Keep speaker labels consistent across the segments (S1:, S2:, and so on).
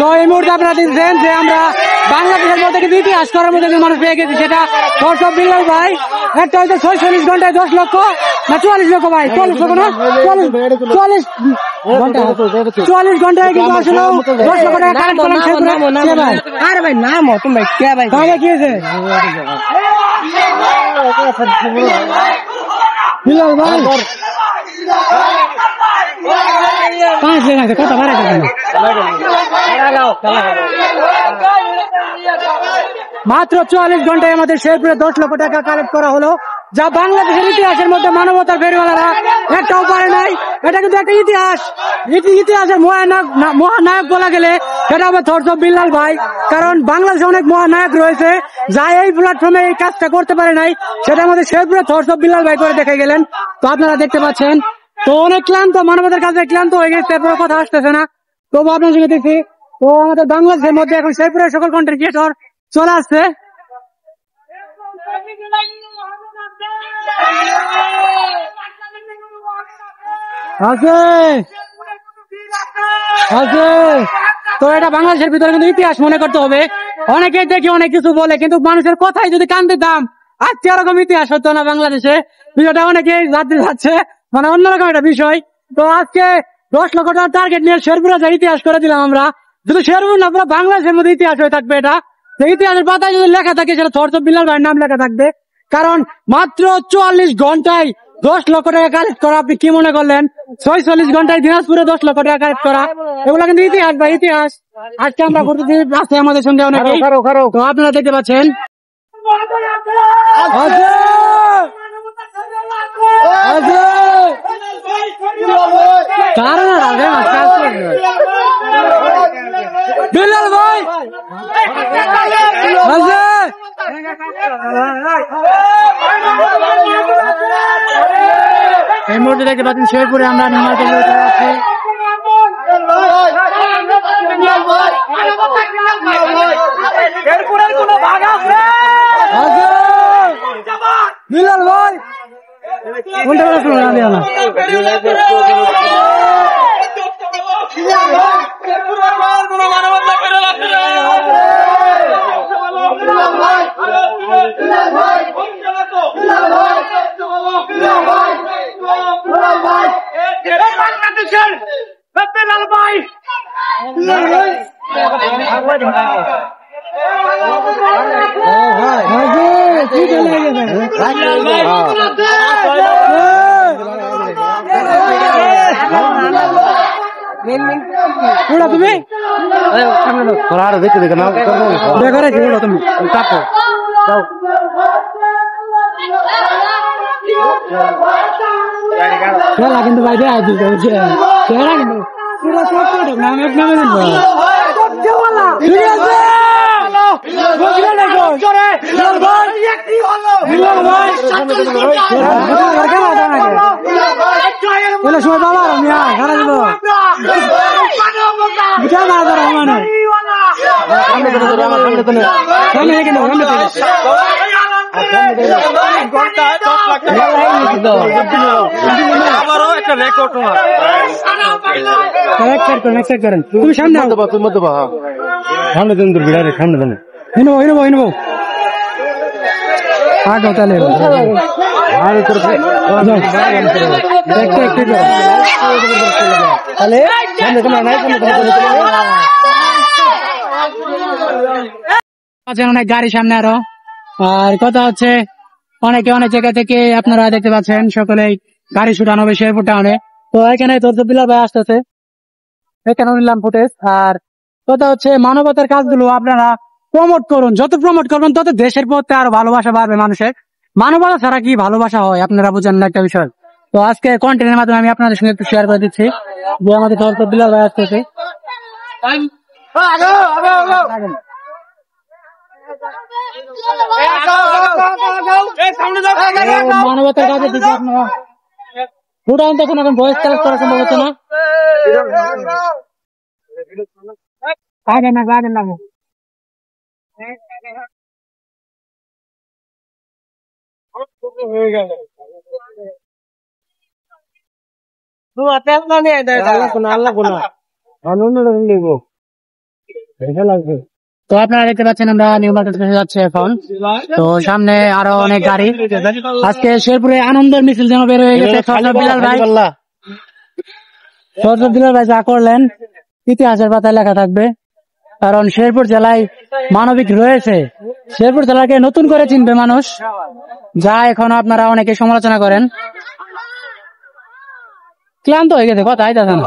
S1: তো এই মুহূর্তে আপনারা দেখছেন যে আমরা বাংলাদেশের মধ্যে কিন্তু ইতিহাস করার মধ্যে মানুষ পেয়ে গেছি, সেটা ফোর্স অফ বিল্লাল ভাই। একটা হয়তো 46 ঘন্টায় 10 লক্ষ না 44 লক্ষ ভাই, 40 লক্ষ না 44 ঘন্টায় কিন্তু আসলে 10 লক্ষ টাকা কালেক্ট করলাম। ভাই আরে ভাই নাম তুমি ভাই কে ভাই তাহলে কি হয়েছে বিল্লাল ভাই 5 লেন আছে কত বাড়া গেছে মাত্র 44 ঘন্টায় আমাদের শেরপুরে 10 লক্ষ টাকা কালেক্ট করা হলো, যা বাংলাদেশের ইতিহাসের মধ্যে মানবতার ফেরিওয়ালারা একটাও পারে নাই। এটা কিন্তু একটা ইতিহাস, ইতিহাসের মহানায়ক বলা গেলে সেটা হবে ফোর্স অফ বিল্লাল ভাই। কারণ বাংলাদেশে অনেক মহানায়ক রয়েছে যা এই প্ল্যাটফর্মে এই কাজটা করতে পারে নাই, সেটা আমাদের শেরপুরে ফোর্স অফ বিল্লাল ভাই করে দেখে গেলেন। তো আপনারা দেখতে পাচ্ছেন তো অনেক ক্লান্ত, মানবতার কাছে ক্লান্ত হয়ে গেছে, তারপরে কথা আসতেছে না। তবু আপনার সঙ্গে দেখছি তো আমাদের বাংলাদেশের মধ্যে এখন শেরপুরের সকল কন্টেন্ট ক্রিয়েটর চলে আসছে। তো এটা বাংলাদেশের ভিতরে কিন্তু ইতিহাস মনে করতে হবে। অনেকেই দেখি অনেক কিছু বলে, কিন্তু মানুষের কথাই যদি কান দিতাম আজকে এরকম ইতিহাস হতো না বাংলাদেশে। বিষয়টা অনেকেই যাচ্ছে মানে অন্যরকম একটা বিষয়। তো আজকে 10 লক্ষ টাকার টার্গেট নিয়ে শেরপুরে যা ইতিহাস করে দিলাম আমরা, শুধু শেরপুর না পুরো বাংলাদেশের মধ্যে ইতিহাস হয়ে থাকবে। এটা ইতিহাসের পাতায় যদি লেখা থাকে সেটা ফোর্স অফ বিল্লাল ভাইয়ের নাম লেখা থাকবে। কারণ মাত্র 44 ঘন্টায় 10 লক্ষ টাকা কালেক্ট করা, আপনি কি মনে করলেন 46 ঘন্টায় দিনাজপুরে 10 লক্ষ টাকা কালেক্ট করা, এগুলো কিন্তু ইতিহাস ভাই, ইতিহাস। আজকে আমরা ঘুরতে আসছি আমাদের সঙ্গে অনেক, তো আপনারা দেখতে পাচ্ছেন বিল্লাল ভাই এই মুহূর্তে দেখতে পাচ্ছেন শেরপুরে আমরা বিল্লাল ভাই কোনটা কথা শুনুন আমি না তুমি দেখতে দেখে না তুমি খেলা কিন্তু বাইরে খেলা কিন্তু পুরো নাম এক নামে সময় বাবা খেলা দিল তুমি সামনে সামনে দেন বিড়ারে সামনে দেন হিনবো আগে তাহলে অনেক গাড়ি সামনে আরো। আর কথা হচ্ছে অনেকে অনেক জায়গা থেকে আপনারা দেখতে পাচ্ছেন সকলেই গাড়ি ছুটানো হবে শেরপুর টাউনে। তো এখানে বিল্লাল ভাই আসতেছে, এখানে নিলাম ফুটেজ। আর কথা হচ্ছে মানবতার কাজগুলো আপনারা প্রমোট করুন, যত প্রমোট করবেন তত দেশের প্রতি আরো ভালোবাসা বাড়বে মানুষের। মানবতা ছাড়া কি ভালোবাসা হয় আপনারা বুঝেন না একটা বিষয়। তো আজকে কন্টেন্টের মাধ্যমে আমি আপনাদের সঙ্গে একটু শেয়ার করে দিচ্ছি যে আমাদের ধরতো বিলাল ভাই আসতেছে। মানবতার কাজে দিচ্ছে আপনারা ফুটান তখন এখন ভয়েস কালেক্ট করা সম্ভব হচ্ছে না। আগে না আগে না হয়ে গেল তো আপনারা দেখতে পাচ্ছেন আমরা নিউ মার্কেট যাচ্ছি এখন। তো সামনে আরো অনেক গাড়ি। আজকে শেরপুরে আনন্দের মিছিল যেন বের হয়ে গেছে। বিলাল ভাই বিলাল ভাই যা করলেন ইতিহাসের পাতায় লেখা থাকবে, কারণ শেরপুর জেলায় মানবিক রয়েছে। শেরপুর জেলাকে নতুন করে চিনবে মানুষ, যা এখন আপনারা অনেকে সমালোচনা করেন। ক্লান্ত হয়ে গেছে কথা আইতাছে না।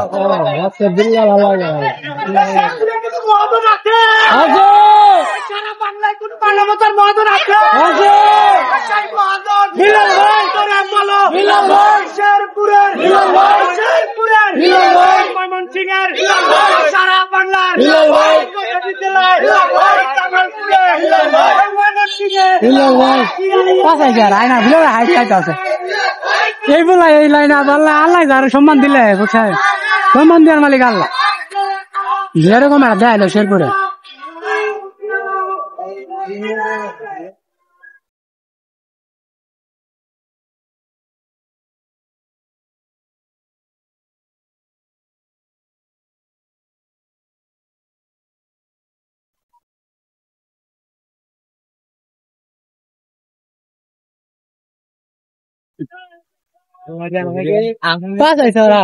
S1: এই বলা এই লাইন আল্লাহ আল্লাহ যার সম্মান দিলে বুঝছে, সম্মান দেওয়ার মালিক আল্লাহ। যেরকম একটা দেয় শেরপুরে ওরা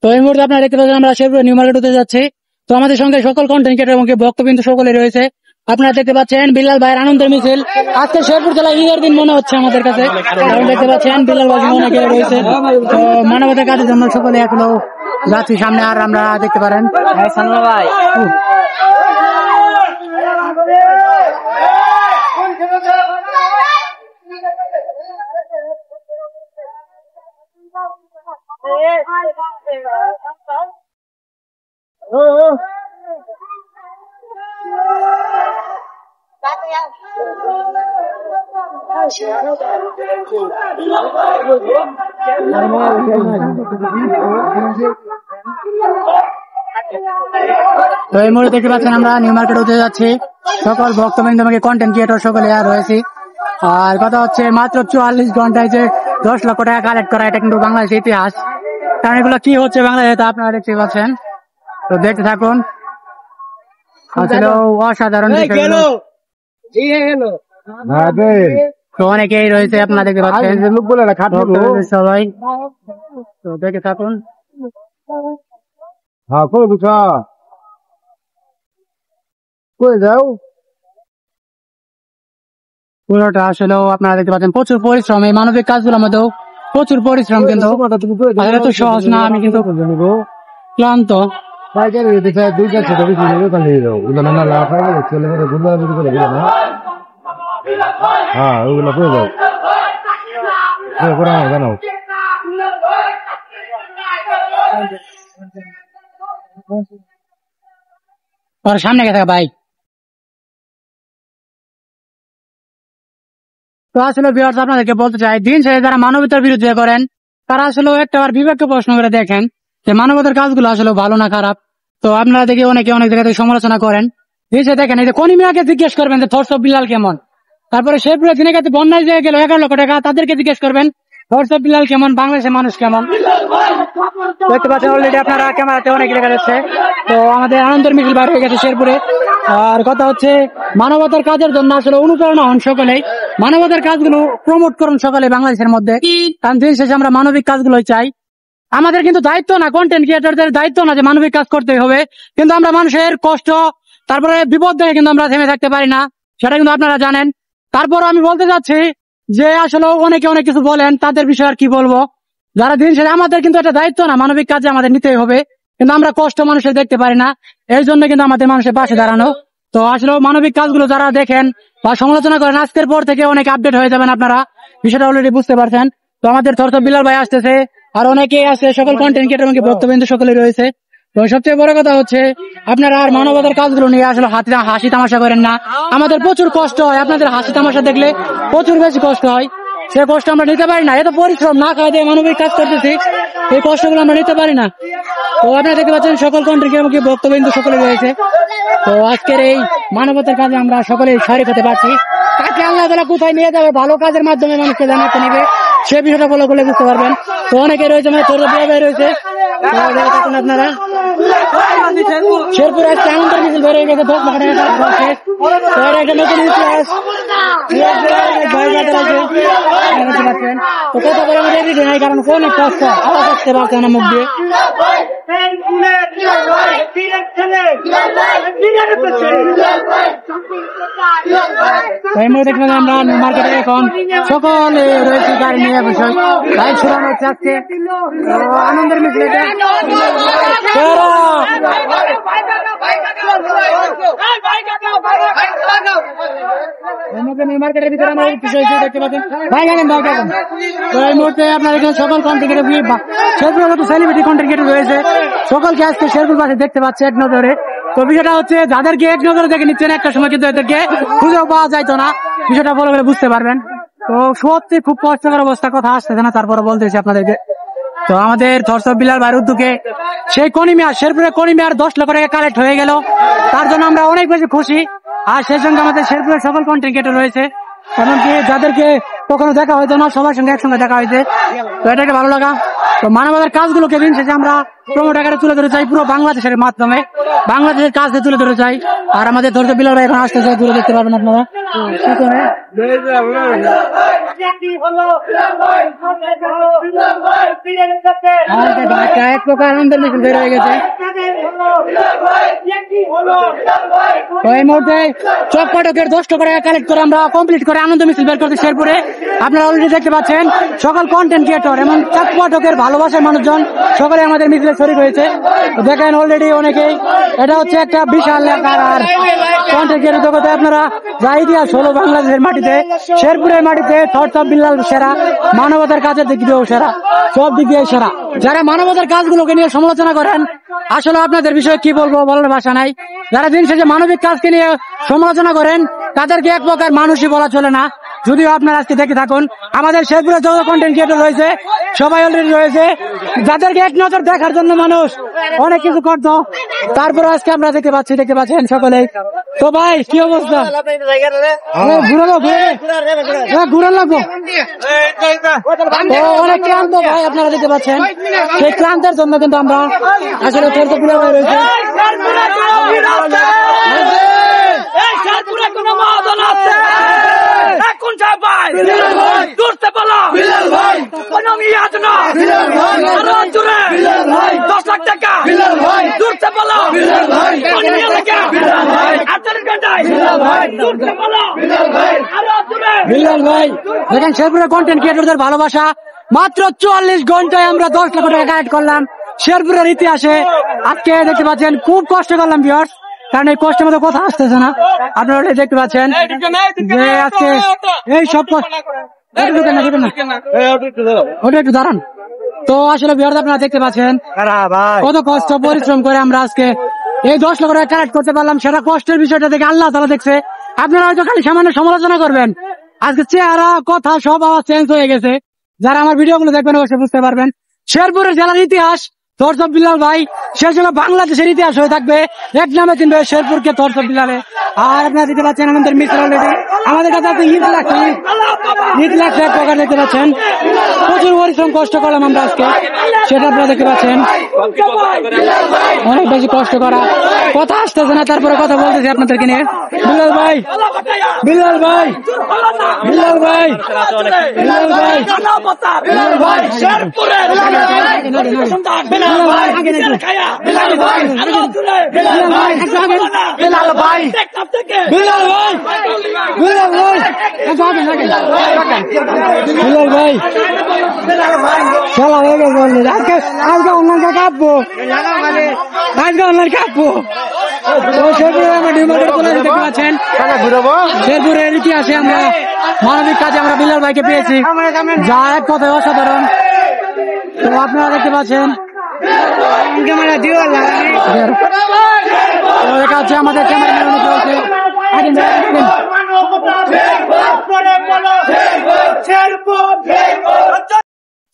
S1: তো এই মুহূর্তে আপনারা দেখতে পাচ্ছেন আমরা শেরপুরে নিউ মার্কেট হতে যাচ্ছি। তো আমাদের সঙ্গে সকল কন্টেন্ট ক্রিয়েটর এবং বক্তব্য সকলে রয়েছে। আপনারা দেখতে পাচ্ছেন বিলাল ভাইয়ের আনন্দের মিছিল। আজকে শেরপুর জেলায় ঈদের দিন মনে হচ্ছে আমাদের কাছে, কারণ দেখতে পাচ্ছেন বিলাল ভাই অনেকে রয়েছে। তো মানবতার কাজের জন্য সকলে এখনো যাচ্ছি সামনে। আর আমরা দেখতে পারেন ভাই তো এই মুহূর্তে দেখতে পাচ্ছেন আমরা নিউ মার্কেট হতে যাচ্ছি। সকল ভক্তবৃন্দ আমাকে কন্টেন্ট ক্রিয়েটর সকলে রয়েছে। আর কথা হচ্ছে মাত্র 44 ঘন্টায় যে 10 লক্ষ টাকা কালেক্ট করা, এটা কিন্তু বাংলাদেশের ইতিহাস। কারণ এগুলো কি হচ্ছে বাংলাদেশে আপনারা দেখতে পাচ্ছেন। তো দেখতে থাকুন, আসলে অসাধারণ। তো অনেকেই রয়েছে আপনারা দেখতে পাচ্ছেন সবাই। তো দেখে থাকুন। পুরোটা আসলেও আপনারা দেখতে পাচ্ছেন প্রচুর পরিশ্রম। এই মানবিক কাজগুলোর মধ্যেও প্রচুর পরিশ্রম, কিন্তু এত সহজ না। আমি কিন্তু ক্লান্ত। সামনে গেছে ভাই। তো আসলে ভিউয়ার্স আপনাদেরকে বলতে চাই, দিন শেষে যারা মানবতার বিরুদ্ধে করেন তারা আসলে একটা বিবেককে প্রশ্ন করে দেখেন যে মানবতার কাজগুলো আসলে ভালো না খারাপ। তো আপনারা দেখে অনেকে অনেক জায়গায় সমালোচনা করেন। দিন শেষে দেখেন এই যে কনিমিয়াকে জিজ্ঞেস করবেন যে থটস অফ বিলাল কেমন, তারপরে শেরপুরে যিনি কাছে বন্যায় যে গেল 11 লক্ষ টাকা, তাদেরকে জিজ্ঞেস করবেন থটস অফ বিলাল কেমন, বাংলাদেশের মানুষ কেমন। দেখতে পাচ্ছেন অলরেডি আপনারা ক্যামেরাতে অনেক দেখা যাচ্ছে। তো আমাদের আনন্দের মিছিল বার হয়ে গেছে শেরপুরে। আর কথা হচ্ছে মানবতার কাজের জন্য আসলে অনুপ্রেরণা হন সকলেই, মানবতার কাজগুলো প্রমোট করুন সকলে বাংলাদেশের মধ্যে। কারণ দিন শেষে আমরা মানবিক কাজগুলোই চাই। আমাদের কিন্তু দায়িত্ব না, কন্টেন্ট ক্রিয়েটরদের দায়িত্ব না যে মানবিক কাজ করতে হবে, কিন্তু আমরা মানুষের কষ্ট তারপরে বিপদ দেখে কিন্তু আমরা থেমে থাকতে পারি না, সেটা কিন্তু আপনারা জানেন। তারপর আমি বলতে চাচ্ছি যে আসলে অনেকে অনেক কিছু বলেন, তাদের বিষয়ে আর কি বলবো। যারা দিন শেষে আমাদের কিন্তু একটা দায়িত্ব না, মানবিক কাজে আমাদের নিতেই হবে, কিন্তু আমরা কষ্ট মানুষের দেখতে পারি না, এর জন্য কিন্তু আমাদের মানুষের পাশে দাঁড়ানো। তো আসলে মানবিক কাজগুলো যারা দেখেন বা সমালোচনা করেন, আজকের পর থেকে অনেক আপডেট হয়ে যাবেন আপনারা, বিষয়টা অলরেডি বুঝতে পারছেন। তো আমাদের থরথর বিলাল ভাই আসতেছে, আর অনেকেই আছে, সকল কন্টেন্ট ক্রিয়েটর এবং বক্তব্য সকলে রয়েছে। তো সবচেয়ে বড় কথা হচ্ছে আপনারা আর মানবতার কাজগুলো নিয়ে আসলে হাসি তামাশা করেন না। আমাদের প্রচুর কষ্ট হয়, আপনাদের হাসি তামাশা দেখলে প্রচুর বেশি কষ্ট হয়, সে কষ্ট আমরা নিতে পারি না। এত পরিশ্রম না খাওয়া দিয়ে মানবিক কাজ করতেছি, এই কষ্টগুলো আমরা নিতে পারি না। তো আপনারা দেখতে পাচ্ছেন সকল কন্টেন্ট ক্রিয়েটর বক্তব্য সকলে রয়েছে। তো আজকের এই মানবতার কাজে আমরা সকলে শরিক হতে পারছি। তাকে আল্লাহ তাআলা কোথায় নিয়ে যাবে, ভালো কাজের মাধ্যমে মানুষকে জানাতে নেবে, সে বিষয়টা ফলো করলে বুঝতে পারবেন। তো অনেকে রয়েছে, মানে ছোট ভাই রয়েছে, আপনারা শেরপুর আজকে আনন্দের মিছিল বের হয়ে গেছে, 10 লাখ টাকা একটা নতুন ইতিহাস। তো কথা বলে আমাদের এডিট নাই, কারণ অনেক কষ্ট, আওয়াজ আসতে পারছে না মুখ দিয়ে। দেখলাম আমরা মার্কেটে এখন সকলে রয়েছে গাড়ি নিয়ে বিষয় ভাই ছড়ানো হচ্ছে আজকে আনন্দের মিছিলে। মার্কেটের ভিতরে আমরা বিষয় দেখতে পাচ্ছেন ভাই জানেন ভাই কেমন। তো এই মুহূর্তে আপনার এখানে সকল কন্টেন্ট শেরপুরের সেলিব্রিটি কন্টেন্ট ক্রিয়েটর রয়েছে, সকলকে আজকে শেরপুর পাশে দেখতে পাচ্ছে এক নজরে। তো বিষয়টা হচ্ছে যাদেরকে এক নজরে দেখে নিচ্ছেন, একটা সময় কিন্তু এদেরকে খুঁজেও পাওয়া যাইতো না, বিষয়টা বলে বলে বুঝতে পারবেন। তো সত্যি খুব কষ্টকর অবস্থা, কথা আসতেছে না, তারপরে বলতেছি আপনাদেরকে। তো আমাদের থরথর বিলাল ভাইয়ের উদ্যোগে সেই কনিমিয়া, শেরপুরের কনিমিয়ার 10 লক্ষ টাকা কালেক্ট হয়ে গেল, তার জন্য আমরা অনেক বেশি খুশি। আর সেই সঙ্গে আমাদের শেরপুরের সকল কন্টেন্ট ক্রিয়েটর রয়েছে, এমনকি যাদেরকে কখনো দেখা হয়তো না, সবার সঙ্গে একসঙ্গে দেখা হয়েছে। তো এটা একটা ভালো লাগা। তো মানবতার কাজগুলোকে দিন শেষে আমরা প্রমোট আকারে তুলে ধরে চাই, পুরো বাংলাদেশের মাধ্যমে বাংলাদেশের কাজকে তুলে ধরে চাই। আর আমাদের থরথর বিলাল ভাই এখন আসতেছে, দূরে দেখতে পারবেন আপনারা। এক প্রকার আনন্দের মিছিল বের হয়ে গেছে। এই মুহূর্তে চকপাটকের 10 টাকা কালেক্ট করে আমরা কমপ্লিট করে আনন্দ মিছিল বের করতে শেরপুরে। আপনারা অলরেডি দেখতে পাচ্ছেন সকল কন্টেন্ট ক্রিয়েটর এবং চকপাটকের ভালোবাসার মানুষজন সকলে আমাদের মিছিলে শরীক হয়েছে। দেখেন অলরেডি অনেকেই, এটা হচ্ছে একটা বিশাল এলাকার আর কন্টেন্ট ক্রিয়েটর জগতে আপনারা যা ইতিহাস হলো বাংলাদেশের মাটিতে, শেরপুরের মাটিতে থরথর বিলাল সেরা, মানবতার কাজের দিক দিয়েও সেরা, সব দিক দিয়ে সেরা। যারা মানবতার কাজগুলোকে নিয়ে সমালোচনা করেন, আসলে আপনাদের বিষয়ে কি বলবো, বলার ভাষা নাই। যারা দিন শেষে মানবিক কাজকে নিয়ে সমালোচনা করেন, তাদেরকে এক প্রকার মানুষই বলা চলে না। যদিও আপনারা আজকে দেখে থাকুন, আমাদের শেরপুরে যত কন্টেন্ট ক্রিয়েটর রয়েছে সবাই অলরেডি রয়েছে, যাদেরকে এক নজর দেখার জন্য মানুষ অনেক কিছু করতো, তারপরে আজকে আমরা দেখতে পাচ্ছেন সকলে। তো ভাই কি অবস্থা, ঘুরে লাগবো, অনেক ক্লান্ত ভাই, আপনারা দেখতে পাচ্ছেন। সেই ক্লান্তের জন্য কিন্তু আমরা আসলে রয়েছে। বিলাল ভাই দেখেন শেরপুরের কন্টেন্ট ক্রিয়েটরদের ভালোবাসা, মাত্র 44 ঘন্টায় আমরা 10 লক্ষ টাকা কালেক্ট করলাম শেরপুরের ইতিহাসে। আজকে দেখতে পাচ্ছেন খুব কষ্ট করলাম ভিউয়ার্স, কারণ এই কষ্টের মধ্যে কথা আসতেছে না। আপনারা দেখতে পাচ্ছেন যে আজকে এই সব ওটা একটু দাঁড়ান। তো আসলে ভিউয়ার্স আপনারা দেখতে পাচ্ছেন কত কষ্ট পরিশ্রম করে আমরা আজকে এই 10 লক্ষ টাকা কালেক্ট করতে পারলাম। সেটা কষ্টের বিষয়টা দেখে আল্লাহ তাআলা দেখছে। আপনারা হয়তো খালি সামান্য সমালোচনা করবেন, আজকে চেহারা কথা সব আওয়াজ চেঞ্জ হয়ে গেছে। যারা আমার ভিডিও গুলো দেখবেন অবশ্যই বুঝতে পারবেন শেরপুরের জেলার ইতিহাস থরসব বিলাল ভাই সে সময় বাংলাদেশের ইতিহাস হয়ে থাকবে, এক নামে চিনবে শেরপুরকে থরসব বিলালে। আর আপনারা দেখতে পাচ্ছেন আমাদের মিস্টার অলরেডি আমাদের কাছে আছে ঈদ লাগছে এক প্রকার দেখতে পাচ্ছেন। প্রচুর পরিশ্রম কষ্ট করলাম আমরা আজকে, সেটা আপনারা দেখতে পাচ্ছেন। অনেক বেশি কষ্ট করা, কথা আসতেছে না, তারপরে কথা বলতেছি আপনাদেরকে নিয়ে। বিলাল ভাই, বিলাল ভাই, বিলাল ভাই, বিলাল ভাই, বিলাল ভাই, খেলা হয়ে গেছে আজকে। আজকে অনলাইন কাঁপবো, আজকে অনলাইন কাঁপবো। শেরপুরের ইতিহাসে আমরা মানবিক কাজে আমরা বিলাল ভাইকে পেয়েছি, যা এক কথায় অসাধারণ। তো আপনারা দেখতে পাচ্ছেন আমাদের ক্যামেরাম্যান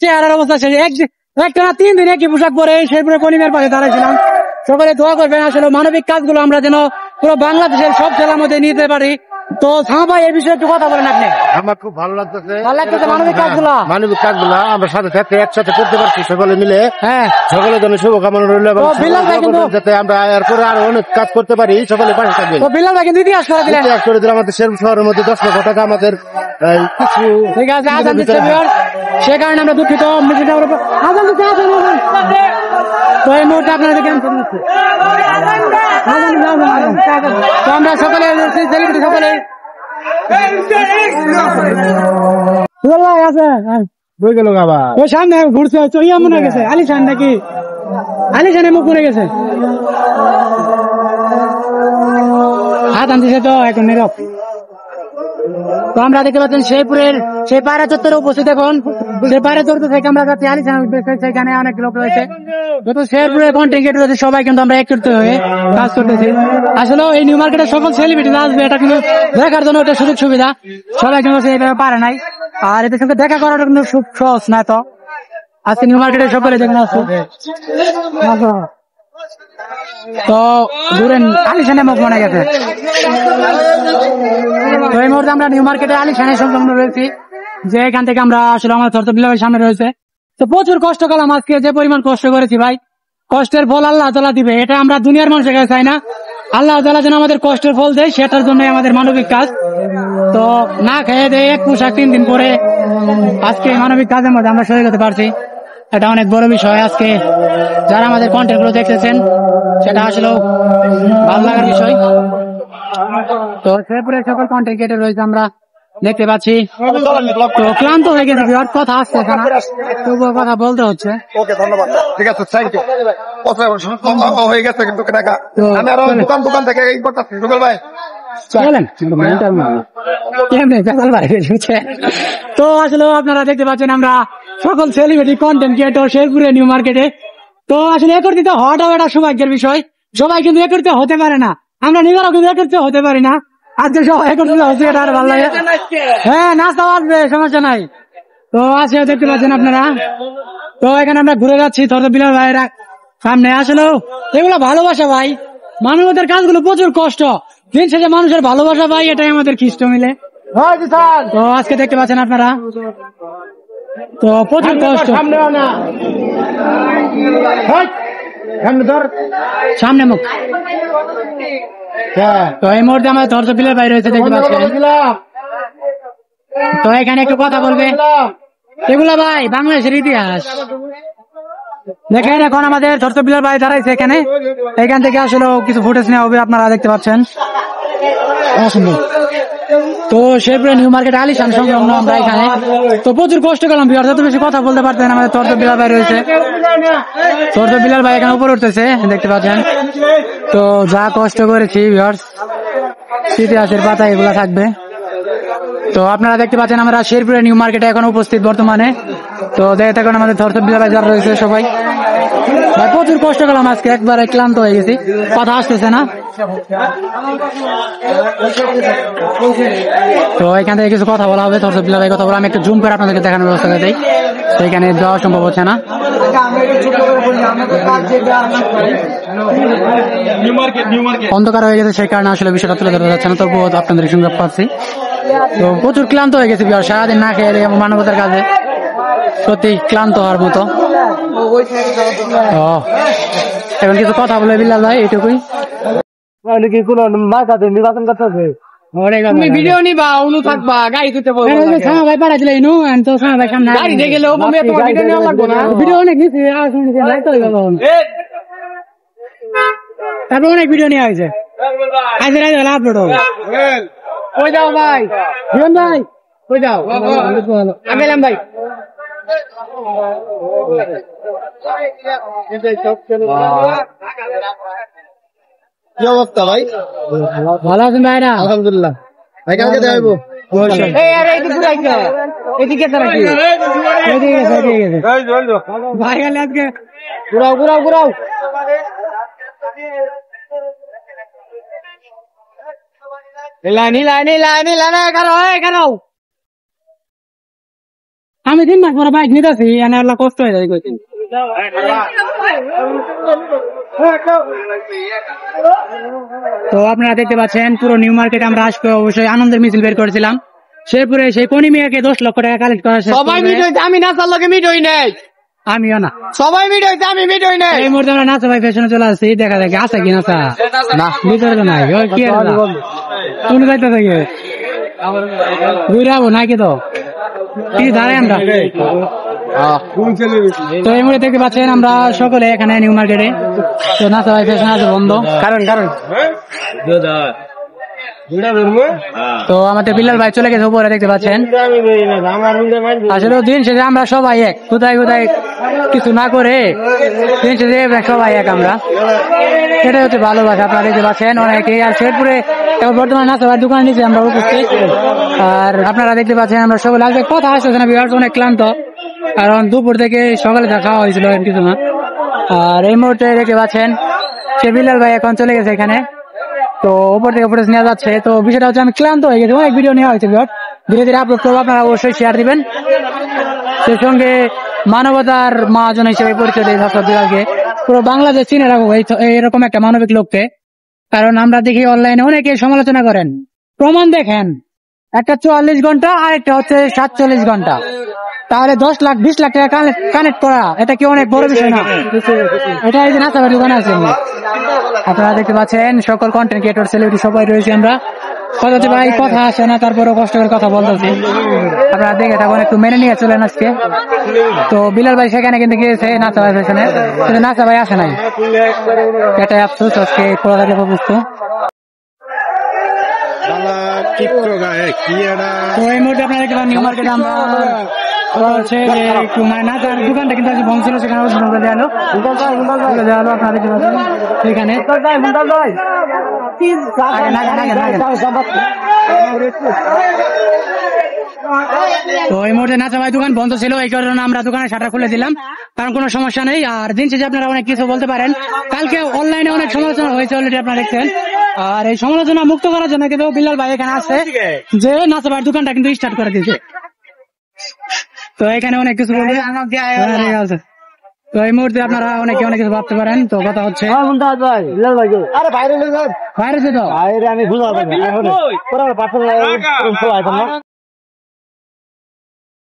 S1: চেহারার অবস্থা শেষ। একটা না 3 দিন একই পোশাক পরে শেরপুরে কলিমের পাশে দাঁড়াইছিলাম। সকলে দোয়া করবেন আসলে মানবিক কাজগুলো আমরা যেন পুরো বাংলাদেশের সব জেলার মধ্যে নিতে পারি। তো সামা ভাই এই বিষয়ে একটু কথা বলেন আপনি।
S2: আমার খুব ভালো লাগতেছে
S1: মানবিক কাজগুলো
S2: আমরা সাথে সাথে একসাথে করতে পারছি সকলে মিলে।
S1: হ্যাঁ,
S2: সকলের জন্য শুভকামনা রইল এবং যাতে আমরা এরপরে আরো অনেক কাজ করতে পারি, সকলে পাশে থাকবেন।
S1: বিলাল ভাই কিন্তু ইতিহাস করে দিলেন,
S2: আমাদের শেরপুর শহরের মধ্যে 10 লক্ষ টাকা আমাদের কিছু
S1: ঠিক আছে আজান দিচ্ছে, সে কারণে আমরা দুঃখিত। আজান দিচ্ছে, তো এই মুহূর্তে আপনারা দেখেন তো আমরা সকলে সকলে ওই সামনে ঘুরছে ইয়া মনে গেছে আলিশান নাকি আলিশানে মুখ মনে গেছে। হাত আনতেছে তো এখন নীরব। তো আমরা দেখতে পাচ্ছেন শেরপুরের সেই পায়রা চত্বরে উপস্থিত। এখন সেই পায়রা চত্বর থেকে আমরা যাচ্ছি আলিশান, সেখানে অনেক লোক রয়েছে। যত শেরপুরের কন্টেন্ট ক্রিয়েটর রয়েছে সবাই কিন্তু আমরা একত্রিত হয়ে কাজ করতেছি। আসলে এই নিউ মার্কেটের সকল সেলিব্রিটি আসবে, এটা কিন্তু দেখার জন্য একটা সুযোগ সুবিধা, সবাই কিন্তু এইভাবে পারে নাই। আর এদের সঙ্গে দেখা করাটা কিন্তু খুব সহজ না। তো আজকে নিউ মার্কেটের সকলে দেখেন আসছে, তো ঘুরেন আলিশানে মুখ মনে গেছে। তো এই মুহূর্তে আমরা নিউ মার্কেটে আলিশানে সংলগ্ন রয়েছি, যে এখান থেকে আমরা আসলে আমার থরসব বিলালের সামনে রয়েছে। তো প্রচুর কষ্ট করলাম আজকে, যে পরিমাণ কষ্ট করেছি ভাই, কষ্টের ফল আল্লাহ তাআলা দিবে, এটা আমরা দুনিয়ার মানুষের কাছে চাই না। আল্লাহ তাআলা যেন আমাদের কষ্টের ফল দেয়, সেটার জন্য আমাদের মানবিক কাজ। তো না খেয়ে দেয় এক পোশাক 3 দিন পরে আজকে মানবিক কাজের মধ্যে আমরা শরীর হতে পারছি, এটা অনেক বড় বিষয়। আজকে যারা আমাদের কন্টেন্ট গুলো দেখতেছেন সেটা আসলে ভালো লাগার বিষয়। তো শেরপুরে সকল কন্টেন্ট ক্রিয়েটর রয়েছে আমরা দেখতে পাচ্ছি। তো ক্লান্ত হয়ে গেছে, কথা আসছে তবুও কথা বলতে হচ্ছে।
S2: ওকে, ধন্যবাদ, ঠিক আছে, থ্যাংক ইউ। হয়ে গেছে কিন্তু আমি আরো দোকান থেকে করতেছি রুবেল ভাই।
S1: তো আসলে আপনারা দেখতে পাচ্ছেন আমরা সকল সেলিব্রিটি কন্টেন্ট ক্রিয়েটর শেরপুরে নিউ মার্কেটে। তো আসলে একত্রিত হওয়াটাও একটা সৌভাগ্যের বিষয়, সবাই কিন্তু একত্রিত হতে পারে না, আমরা নিজেরাও কিন্তু একত্রিত হতে পারি না। আজকে সবাই একত্রিত হচ্ছে, এটা আর ভালো লাগে। হ্যাঁ, নাস্তা আসবে, সমস্যা নাই। তো আসে দেখতে পাচ্ছেন আপনারা। তো এখানে আমরা ঘুরে যাচ্ছি থরসব বিলাল ভাইয়েরা সামনে। আসলে এগুলো ভালোবাসা ভাই, মানবতার কাজগুলো প্রচুর কষ্ট, দিন শেষে মানুষের ভালোবাসা ভাই, এটাই আমাদের খ্রিস্ট মিলে। তো আজকে দেখতে পাচ্ছেন আপনারা, তো প্রচুর কষ্ট। সামনে মুখ। তো এই মুহূর্তে আমাদের থরসব বিলাল ভাই রয়েছে দেখতে পাচ্ছেন। তো এখানে একটু কথা বলবে, এগুলা ভাই বাংলাদেশের ইতিহাস দেখেন। এখন আমাদের থরসব বিলাল ভাই দাঁড়াইছে এখানে, এখান থেকে আসলে কিছু ফুটেজ নেওয়া হবে, আপনারা দেখতে পাচ্ছেন। তো শেরপুরে নিউ মার্কেট আলিশান সংলগ্ন আমরা এখানে। তো প্রচুর কষ্ট করলাম, যত বেশি কথা বলতে পারতেন। আমাদের থরসব বিলাল ভাই রয়েছে, থরসব বিলাল ভাই এখানে উপরে উঠতেছে দেখতে পাচ্ছেন। তো যা কষ্ট করেছি ইতিহাসের পাতা এগুলা থাকবে। তো আপনারা দেখতে পাচ্ছেন আমরা শেরপুরে নিউ মার্কেটে এখন উপস্থিত বর্তমানে। তো দেখতে থাকুন আমাদের থরসব বিলাল ভাই যারা রয়েছে সবাই। ভাই প্রচুর কষ্ট করলাম আজকে, একবারে ক্লান্ত হয়ে গেছি, কথা আসতেছে না। তো এখান থেকে কিছু কথা বলা হবে, থরসব বিলাল ভাই কথা বলা, আমি একটু জুম করে আপনাদেরকে দেখানোর ব্যবস্থা করে দিই, তো এখানে যাওয়া সম্ভব হচ্ছে না। অন্ধকার হয়ে গেছে, সেই কারণে আসলে বিষয়টা তুলে ধরা যাচ্ছে না, তবুও আপনাদের সঙ্গে পাচ্ছি। তো প্রচুর ক্লান্ত হয়ে গেছে, সারাদিন না খেয়ে মানবতার কাজে সত্যি ক্লান্ত হওয়ার মতো। এখন কিছু কথা বলে বিলাল ভাই, এইটুকুই। নির্বাচন করতে হবে, ভিডিও নিবা, অনু থাকবা, গাড়ি তুলতে সামা ভাই পাড়া দিলে তো সামা ভাই সামনে গাড়ি দেখে গেলেও ভিডিও নেওয়া লাগবো না, ভিডিও অনেক নিচ্ছি, তারপর অনেক ভিডিও নেওয়া হয়েছে, আজ রাত আপলোড হবে। কই যাও ভাই, জীবন ভাই কই যাও, গেলাম ভাই।
S2: কি অবস্থা ভাই?
S1: ভালো আছেন ভাইরা?
S2: আলহামদুলিল্লাহ। ভাই কালকে দেখাবো
S1: ভাই গেলে আজকে ঘুরাও ঘুরাও ঘুরাও। আমি 3 মাস পরে বাইক নিতেছি, এনে কষ্ট হয়ে যায়। তো আপনারা দেখতে পাচ্ছেন পুরো নিউ মার্কেট আমরা আজকে অবশ্যই আনন্দের মিছিল বের করেছিলাম। শেরপুরে সেই পনি মিয়াকে 10 লক্ষ টাকা কালেক্ট করা, সবাই আমি না চালকে মিটই নেই, আমিও না, সবাই মিটইতে আমি মিটই নেই। এই মুহূর্তে আমরা নাচা ভাই ফ্যাশনে চলে আসছি, দেখা দেখে আছে কি নাচা না ভিতরে তো নাই, কি কোন যাইতে থাকে ঘুরাবো নাকি তো কি দাঁড়াই আমরা। তো এই মুহূর্তে দেখতে পাচ্ছেন আমরা সকলে এখানে নিউ মার্কেটে, তো নাচা ভাই ফ্যাশন আছে বন্ধ, কারণ তো আমাদের বিলাল ভাই চলে গেছে উপরে, দেখতে পাচ্ছেন। আসলে দিন শেষে আমরা সবাই এক, কোথায় কোথায় কিছু না করে দিন শেষে সবাই এক আমরা, সেটাই হচ্ছে ভালোবাসা। আপনারা দেখতে পাচ্ছেন অনেকে, আর শেরপুরে এখন বর্তমানে নাচা ভাই দোকান নিচে আমরা উপস্থিত, আর আপনারা দেখতে পাচ্ছেন আমরা সবাই আজকে কথা আসতেছে না, বিহার অনেক ক্লান্ত, কারণ দুপুর থেকে সকালে খাওয়া হয়েছিল কিছু না। আর এই মুহূর্তে দেখতে পাচ্ছেন সে বিলাল ভাই এখন চলে গেছে এখানে, তো উপর থেকে ফুটেজ নেওয়া যাচ্ছে। তো বিষয়টা হচ্ছে আমি ক্লান্ত হয়ে গেছি, অনেক ভিডিও নেওয়া হয়েছে, ধীরে ধীরে আপলোড করবো, আপনারা অবশ্যই শেয়ার দিবেন। সেই সঙ্গে মানবতার মহাজন হিসেবে পরিচয় দিই দর্শক বিলালকে, পুরো বাংলাদেশ চিনে রাখবো এরকম একটা মানবিক লোককে। কারণ আমরা দেখি অনলাইনে অনেকে সমালোচনা করেন, প্রমাণ দেখেন, একটা 44 ঘন্টা আর একটা হচ্ছে 47 ঘন্টা, তাহলে 10 লাখ 20 লাখ টাকা কানেক্ট করা, এটা কি অনেক বড় বিষয় না? এটা এই যে নাচাবার দোকানে আছে, আপনারা দেখতে পাচ্ছেন সকল কন্টেন্ট ক্রিয়েটর সেলিব্রিটি সবাই রয়েছে আমরা। কথা হচ্ছে ভাই কথা আসে না, তারপরেও কষ্ট করে কথা বলতেছি, আপনারা দেখে থাকুন, একটু মেনে নিয়ে চলেন আজকে। তো বিলাল ভাই সেখানে কিন্তু গিয়েছে নাচা ভাই পেছনে, কিন্তু নাচা ভাই আসে নাই, এটাই আফসোস আজকে খোলা থাকে বুঝতো। তো এই মুহূর্তে আপনারা দেখতে পান নিউ মার্কেটে আমরা হচ্ছে যে একটু নাচার দোকানটা কিন্তু আজকে ভঙ্গ ছিল, সেখানে দেওয়ালো আপনারা দেখতে পাচ্ছেন সেখানে। তো এই মুহূর্তে নাচা ভাই দোকান বন্ধ ছিল, এই কারণে আমরা দোকানের শাটার খুলে দিলাম, কারণ কোনো সমস্যা নেই। আর দিন শেষে আপনারা অনেক কিছু বলতে পারেন, কালকে অনলাইনে অনেক সমালোচনা হয়েছে অলরেডি, আপনারা দেখছেন। আর এই সমালোচনা মুক্ত করার জন্য কিন্তু বিলাল ভাই এখানে আসছে, যে নাচা ভাইয়ের দোকানটা কিন্তু স্টার্ট করে দিয়েছে। তো এখানে অনেক কিছু বলবে, তো এই মুহূর্তে আপনারা অনেকে অনেক কিছু ভাবতে পারেন। তো কথা হচ্ছে বাইরে তো